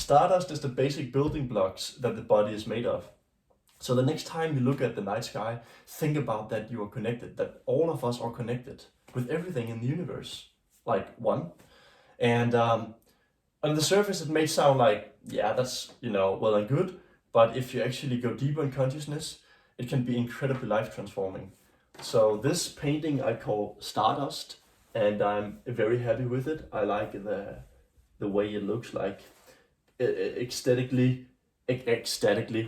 Stardust is the basic building blocks that the body is made of. So the next time you look at the night sky, think about that you are connected, that all of us are connected with everything in the universe, like one. And on the surface, it may sound like, yeah, that's, well and good. But if you actually go deeper in consciousness, it can be incredibly life transforming. So this painting I call Stardust, and I'm very happy with it. I like the way it looks like ecstatically, aesthetically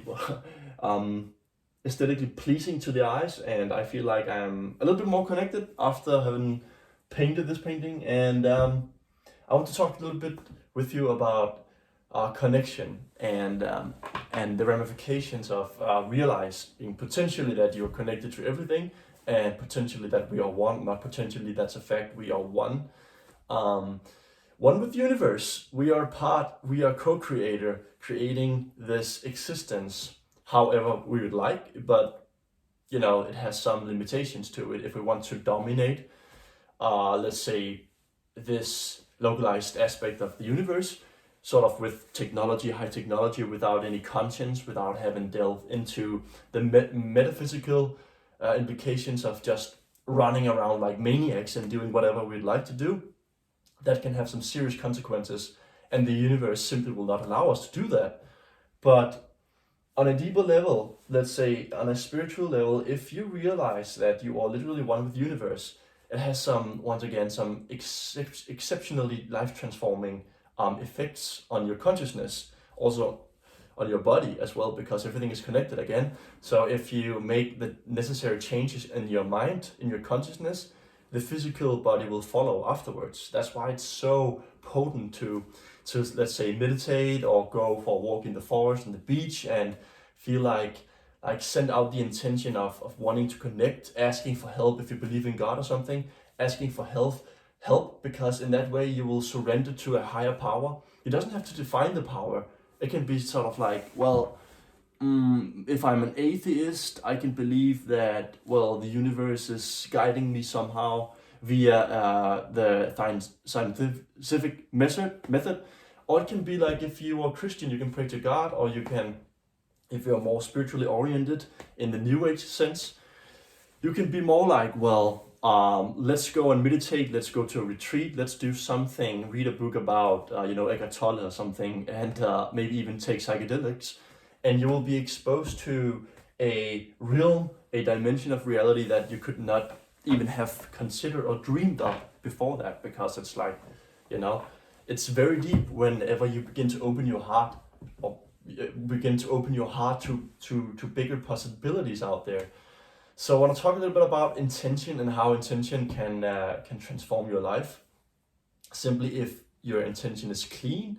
pleasing to the eyes, and I feel like I'm a little bit more connected after having painted this painting. And I want to talk a little bit with you about connection and the ramifications of realizing potentially that you're connected to everything, and potentially that we are one, not potentially, that's a fact, we are one. One with the universe. We are co-creator, creating this existence however we would like, but it has some limitations to it. If we want to dominate, let's say, this localized aspect of the universe, sort of with technology, high technology, without any conscience, without having delved into the metaphysical implications of just running around like maniacs and doing whatever we'd like to do, that can have some serious consequences, and the universe simply will not allow us to do that. But on a deeper level, let's say on a spiritual level, if you realize that you are literally one with the universe, it has once again, some exceptionally life-transforming effects on your consciousness, also on your body as well, because everything is connected again. So if you make the necessary changes in your mind, in your consciousness, the physical body will follow afterwards. That's why it's so potent to let's say meditate or go for a walk in the forest, on the beach, and feel like send out the intention of wanting to connect, asking for help if you believe in God or something, asking for help, because in that way you will surrender to a higher power. It doesn't have to define the power. It can be sort of like, well, if I'm an atheist, I can believe that, well, the universe is guiding me somehow via the scientific method. Or it can be like, if you are Christian, you can pray to God, or you can, if you're more spiritually oriented in the New Age sense, you can be more like, well, let's go and meditate, let's go to a retreat, let's do something, read a book about, Eckhart Tolle or something, and maybe even take psychedelics, and you will be exposed to a realm, a dimension of reality that you could not even have considered or dreamed of before that, because it's like, it's very deep whenever you begin to open your heart, or begin to open your heart to bigger possibilities out there. So I want to talk a little bit about intention and how intention can transform your life. Simply, if your intention is clean,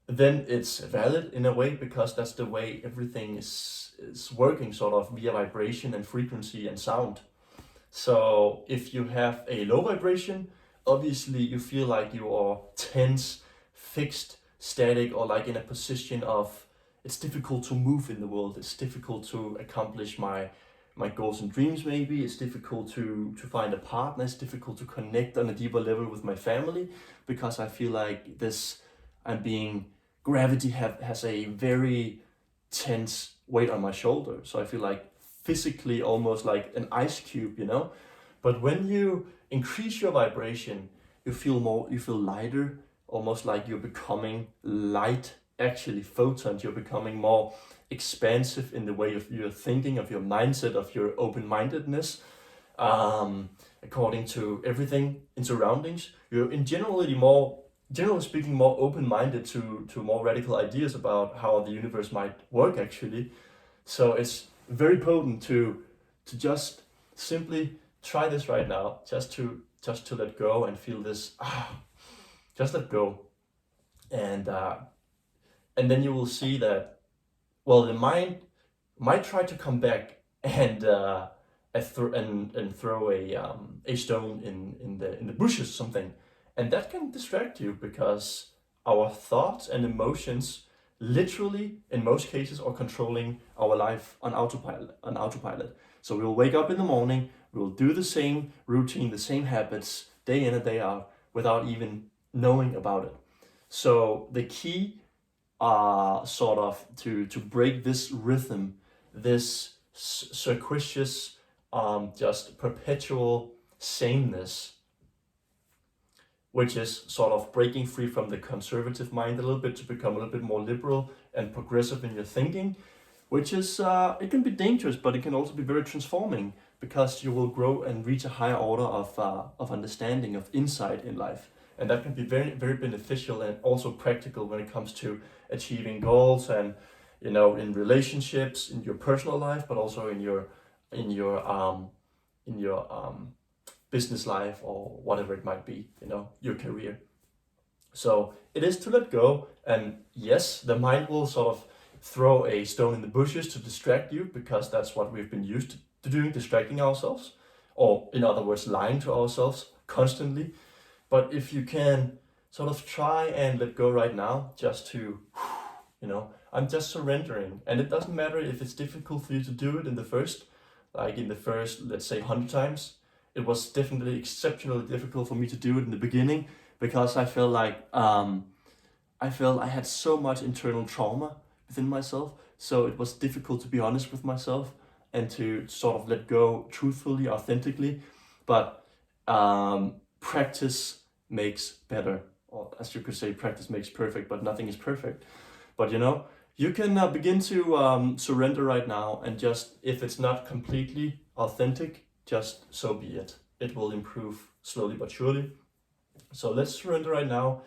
then it's valid in a way, because that's the way everything is working, sort of via vibration and frequency and sound. So if you have a low vibration, obviously you feel like you are tense, fixed, static, or like in a position of, it's difficult to move in the world, it's difficult to accomplish my goals and dreams, maybe it's difficult to find a partner, it's difficult to connect on a deeper level with my family, because I feel like gravity has a very tense weight on my shoulder. So I feel like physically almost like an ice cube, But when you increase your vibration, you feel lighter, almost like you're becoming light, actually photons. You're becoming more expansive in the way of your thinking, of your mindset, of your open-mindedness, according to everything in surroundings. You're generally speaking, more open-minded to more radical ideas about how the universe might work, actually. So it's very potent to just simply try this right now, just to let go and feel this, just let go. And then you will see that, well, the mind might try to come back and throw a stone in the bushes, something, and that can distract you, because our thoughts and emotions, literally in most cases, are controlling our life on autopilot. So we'll wake up in the morning, we'll do the same routine, the same habits, day in and day out, without even knowing about it. So the key sort of to break this rhythm, this circuitous, just perpetual sameness, which is sort of breaking free from the conservative mind a little bit to become a little bit more liberal and progressive in your thinking, which is, it can be dangerous, but it can also be very transforming, because you will grow and reach a higher order of understanding, of insight in life. And that can be very, very beneficial and also practical when it comes to achieving goals and, you know, in relationships, in your personal life, but also in your business life, or whatever it might be, you know, your career. So it is to let go, and yes, the mind will sort of throw a stone in the bushes to distract you, because that's what we've been used to doing, distracting ourselves, or in other words, lying to ourselves constantly. But if you can sort of try and let go right now, just to, you know, I'm just surrendering. And it doesn't matter if it's difficult for you to do it in the first, let's say 100 times. It was definitely exceptionally difficult for me to do it in the beginning, because I felt like I had so much internal trauma within myself. So it was difficult to be honest with myself and to sort of let go truthfully, authentically. But practice makes better, or as you could say, practice makes perfect, but nothing is perfect. But you know, you can begin to surrender right now, and just, if it's not completely authentic, just so be it. It will improve slowly but surely. So let's surrender right now.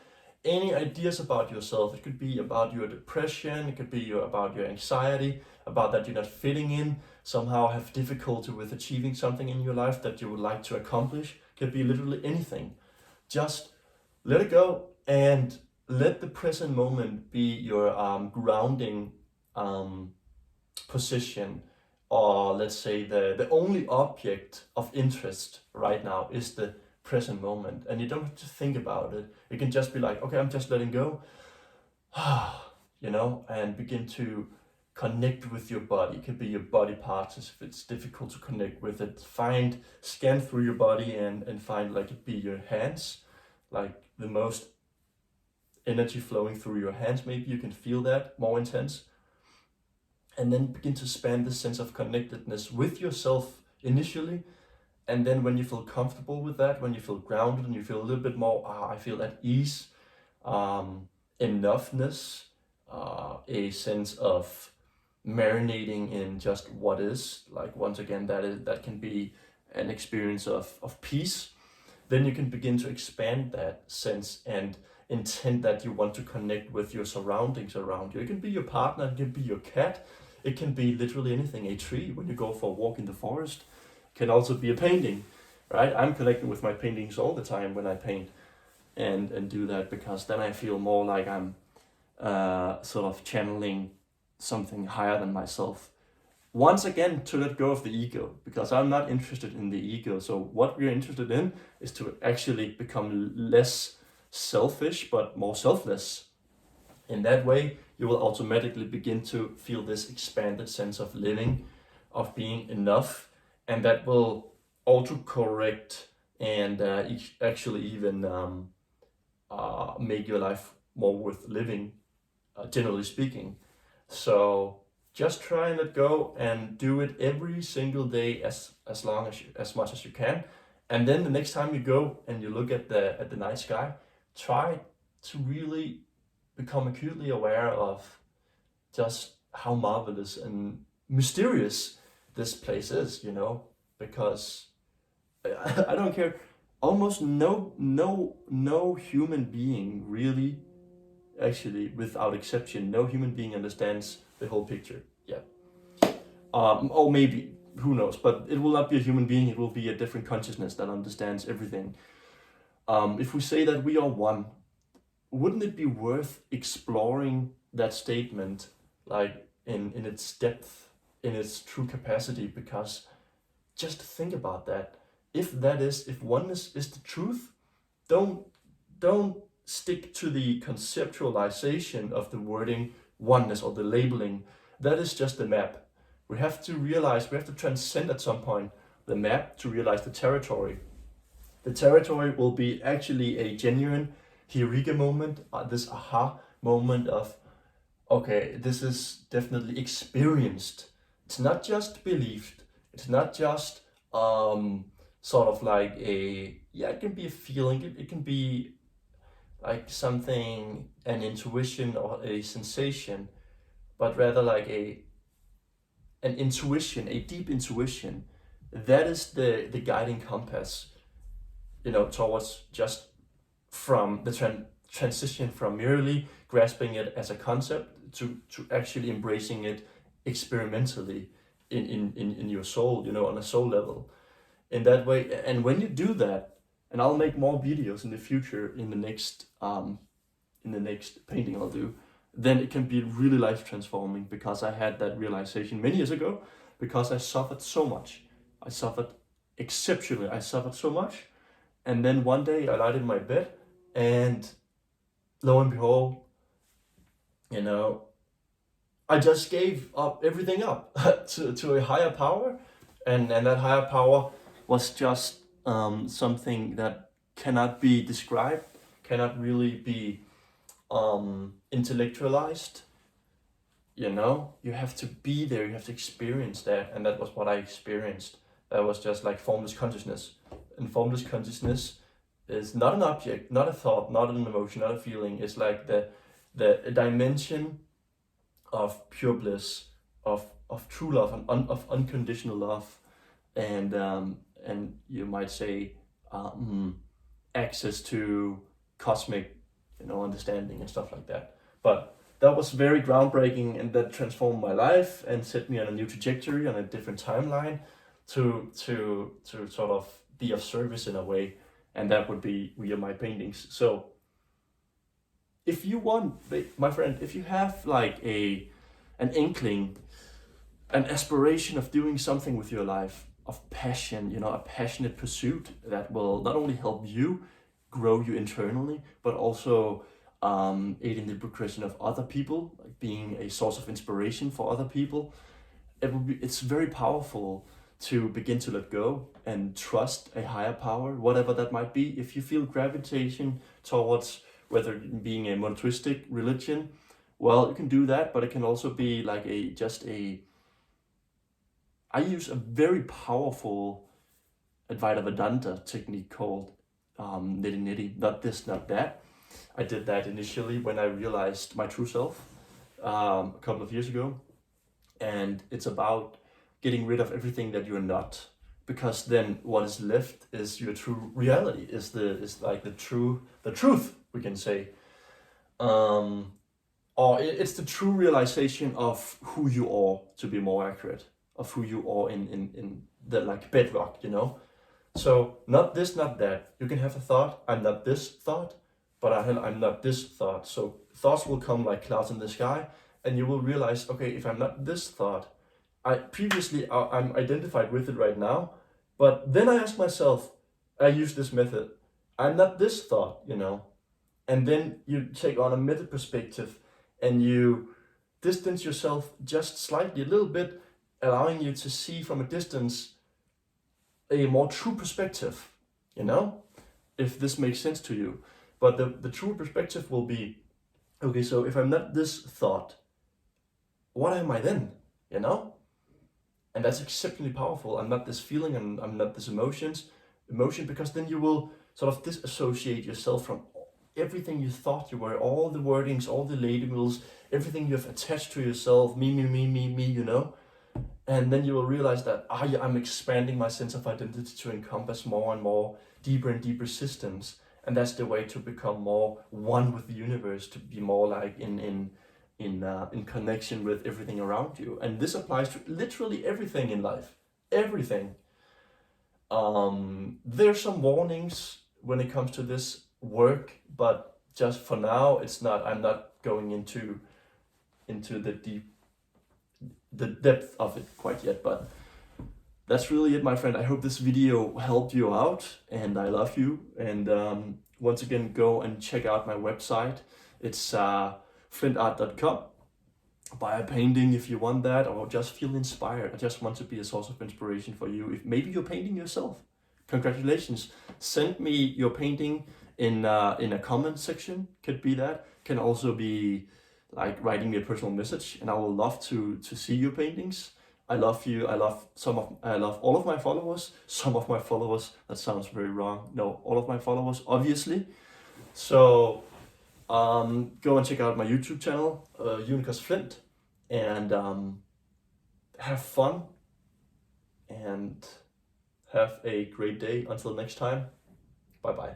Any ideas about yourself, it could be about your depression, it could be about your anxiety, about that you're not fitting in, somehow have difficulty with achieving something in your life that you would like to accomplish, it could be literally anything. Just let it go, and let the present moment be your grounding position, or let's say the only object of interest right now is the present moment, and you don't have to think about it. You can just be like, okay, I'm just letting go, you know, and begin to connect with your body. It could be your body parts if it's difficult to connect with it. Scan through your body and find, like, it be your hands, like the most energy flowing through your hands. Maybe you can feel that more intense. And then begin to expand this sense of connectedness with yourself initially. And then when you feel comfortable with that, when you feel grounded and you feel a little bit more, I feel at ease, enoughness, a sense of marinating in just what is, like, once again, that can be an experience of peace. Then you can begin to expand that sense and intent that you want to connect with your surroundings around you. It can be your partner, it can be your cat, it can be literally anything, a tree when you go for a walk in the forest, it can also be a painting, right? I'm connecting with my paintings all the time when I paint and do that, because then I feel more like I'm sort of channeling something higher than myself. Once again, to let go of the ego, because I'm not interested in the ego. So what we're interested in is to actually become less selfish, but more selfless. In that way, you will automatically begin to feel this expanded sense of living, of being enough, and that will auto-correct and actually even make your life more worth living, generally speaking. So just try and let go, and do it every single day as much as you can. And then the next time you go and you look at the night sky, try to really become acutely aware of just how marvelous and mysterious this place is, you know, because I don't care. Almost no human being really, actually, without exception, no human being understands the whole picture. Yeah. Or maybe, who knows? But it will not be a human being. It will be a different consciousness that understands everything. If we say that we are one, wouldn't it be worth exploring that statement, like in its depth, in its true capacity? Because just think about that. If oneness is the truth, don't stick to the conceptualization of the wording oneness or the labeling. That is just the map. We have to transcend at some point the map to realize the territory. The territory will be actually a genuine Eureka moment, this aha moment of, okay, this is definitely experienced. It's not just believed. It's not just sort of like a, yeah, it can be a feeling. It can be like something, an intuition or a sensation, but rather like an intuition, a deep intuition. That is the guiding compass, towards just from the transition from merely grasping it as a concept to actually embracing it experimentally in your soul, on a soul level. In that way, and when you do that, and I'll make more videos in the future in the next painting I'll do, then it can be really life transforming, because I had that realization many years ago, because I suffered so much. I suffered exceptionally. I suffered so much. And then one day I lied in my bed, and lo and behold, I just gave up everything up to a higher power. And that higher power was just something that cannot be described, cannot really be intellectualized. You have to be there, you have to experience that, and that was what I experienced. That was just like formless consciousness. And formless consciousness is not an object, not a thought, not an emotion, not a feeling. It's like the dimension of pure bliss, of true love, and of unconditional love, and you might say access to cosmic, understanding and stuff like that. But that was very groundbreaking, and that transformed my life and set me on a new trajectory, on a different timeline, to sort of be of service in a way, and that would be via my paintings. So if you want, my friend, if you have like an inkling, an aspiration of doing something with your life, of passion, a passionate pursuit that will not only help you grow you internally, but also aid in the progression of other people, like being a source of inspiration for other people, it's very powerful to begin to let go and trust a higher power, whatever that might be. If you feel gravitation towards whether being a monotheistic religion, well, you can do that, but it can also be like I use a very powerful Advaita Vedanta technique called nitty nitty, not this, not that. I did that initially when I realized my true self a couple of years ago, and it's about getting rid of everything that you're not, because then what is left is your true reality, is like the truth, we can say, or it's the true realization of who you are, to be more accurate, of who you are in the like bedrock, So not this, not that. You can have a thought, I'm not this thought, but I'm not this thought. So thoughts will come like clouds in the sky, and you will realize, okay, if I'm not this thought, I'm identified with it right now, but then I ask myself, I use this method, I'm not this thought, and then you take on a meta perspective, and you distance yourself just slightly, a little bit, allowing you to see from a distance a more true perspective, if this makes sense to you. But the true perspective will be, okay, so if I'm not this thought, what am I then, And that's exceptionally powerful. I'm not this feeling, I'm not this emotion, because then you will sort of disassociate yourself from everything you thought you were, all the wordings, all the labels, everything you have attached to yourself, me, And then you will realize that I'm expanding my sense of identity to encompass more and more, deeper and deeper systems. And that's the way to become more one with the universe, to be more like in connection with everything around you. And this applies to literally everything in life. Everything. There's some warnings when it comes to this work, but just for now, I'm not going into the depth of it quite yet, but that's really it, my friend. I hope this video helped you out, and I love you. And once again, go and check out my website. It's flintart.com. Buy a painting if you want that, or just feel inspired. I just want to be a source of inspiration for you. If maybe you're painting yourself, congratulations. Send me your painting in a comment section. Could be that. Can also be like writing me a personal message, and I would love to see your paintings. I love you. I love all of my followers. Some of my followers. That sounds very wrong. No, all of my followers, obviously. So go and check out my YouTube channel, Unicus Flint, and have fun and have a great day. Until next time, bye bye.